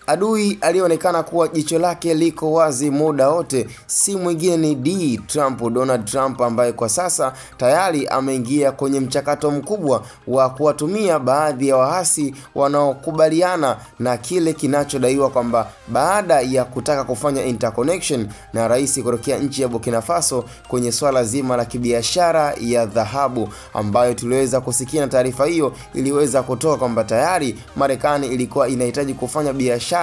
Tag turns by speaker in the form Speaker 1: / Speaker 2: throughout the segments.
Speaker 1: Adui alionekana kuwa jicho lake liko wazi muda wote si mwingine ni Donald Trump, ambaye kwa sasa tayari ameingia kwenye mchakato mkubwa wa kuwatumia baadhi ya waasi wanaokubaliana na kile kinachodaiwa kwamba baada ya kutaka kufanya interconnection na rais kutokea nchi ya Burkina Faso kwenye swala zima la kibiashara ya dhahabu, ambayo tuliweza kusikia na taarifa hiyo iliweza kutoka kwamba tayari Marekani ilikuwa inahitaji kufanya biashara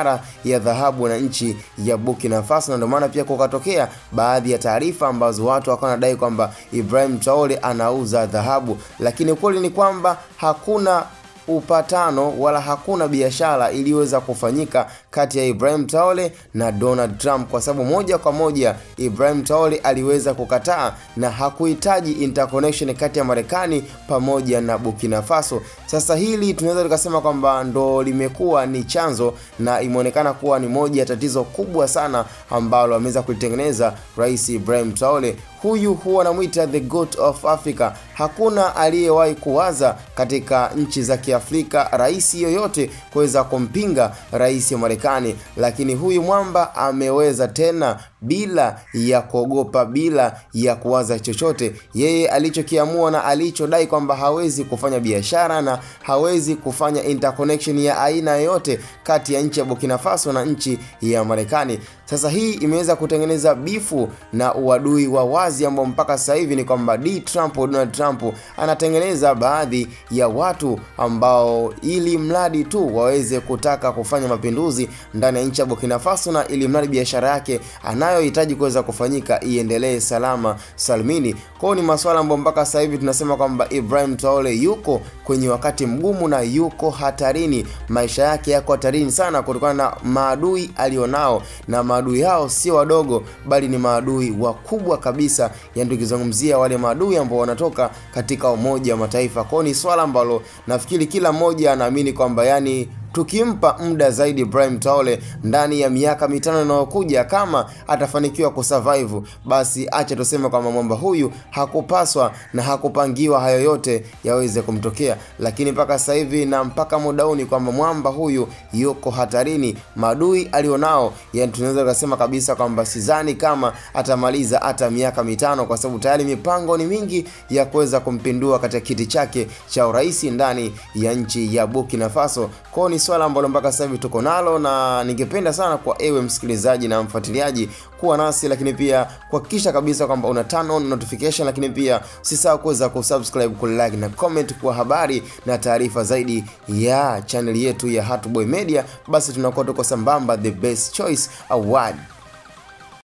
Speaker 1: ya dhahabu na nchi ya Burkina Faso, na ndio maana pia kukatokea baadhi ya taarifa ambazo watu wakawa wanadai kwamba Ibrahim Traore anauza dhahabu, lakini kweli ni kwamba hakuna upatano wala hakuna biashara iliyoweza kufanyika kati ya Ibrahim Traore na Donald Trump, kwa sababu moja kwa moja Ibrahim Traore aliweza kukataa na hakuhitaji interconnection kati ya Marekani pamoja na Burkina Faso. Sasa hili tunaweza tukasema kwamba ndo limekuwa ni chanzo na imeonekana kuwa ni moja ya tatizo kubwa sana ambalo ameweza kulitengeneza Rais Ibrahim Traore. Huyu huwa anamuita the goat of Africa. Hakuna aliyewahi kuwaza katika nchi za Kiafrika rais yoyote kuweza kumpinga rais wa Marekani, lakini huyu mwamba ameweza tena bila ya kuogopa, bila ya kuwaza chochote. Yeye alichokiamua na alichodai kwamba hawezi kufanya biashara na hawezi kufanya interconnection ya aina yoyote kati ya nchi ya Burkina Faso na nchi ya Marekani. Sasa hii imeweza kutengeneza bifu na uadui wa wazi ambao mpaka sasa hivi ni kwamba Donald Trump anatengeneza baadhi ya watu ambao ili mradi tu waweze kutaka kufanya mapinduzi ndani ya nchi ya Burkina Faso, na ili mradi biashara yake anayohitaji kuweza kufanyika iendelee salama salmini. Kwa ni masuala ambayo mpaka sasa hivi tunasema kwamba Ibrahim Traore yuko kwenye wakati mgumu na yuko hatarini. Maisha yake yako hatarini sana kutokana na maadui alionao, na maadui hao sio wadogo bali ni maadui wakubwa kabisa, yani tukizungumzia wale maadui ambao wanatoka katika Umoja wa Mataifa. Kwa ni swala ambalo nafikiri kila mmoja anaamini kwamba yani tukimpa muda zaidi Ibrahim Traore ndani ya miaka 5 inayokuja, kama atafanikiwa kusurvive, basi acha tuseme kwamba mwamba huyu hakupaswa na hakupangiwa hayo yote yaweze kumtokea. Lakini mpaka sasa hivi na mpaka muda huu ni kwamba mwamba huyu yuko hatarini. Maadui alionao, yani tunaweza kusema kabisa kwamba sidhani kama atamaliza hata miaka 5, kwa sababu tayari mipango ni mingi ya kuweza kumpindua katika kiti chake cha urais ndani ya nchi ya Burkina Faso. Kwa ni swala ambalo mpaka sasa hivi tuko nalo, na ningependa sana kwa ewe msikilizaji na mfuatiliaji kuwa nasi, lakini pia kuhakikisha kabisa kwamba una turn on notification, lakini pia usisahau kuweza kusubscribe, kulike na comment kwa habari na taarifa zaidi ya channel yetu ya Hatboy Media. Basi tunakuwa tuko sambamba, the best choice award.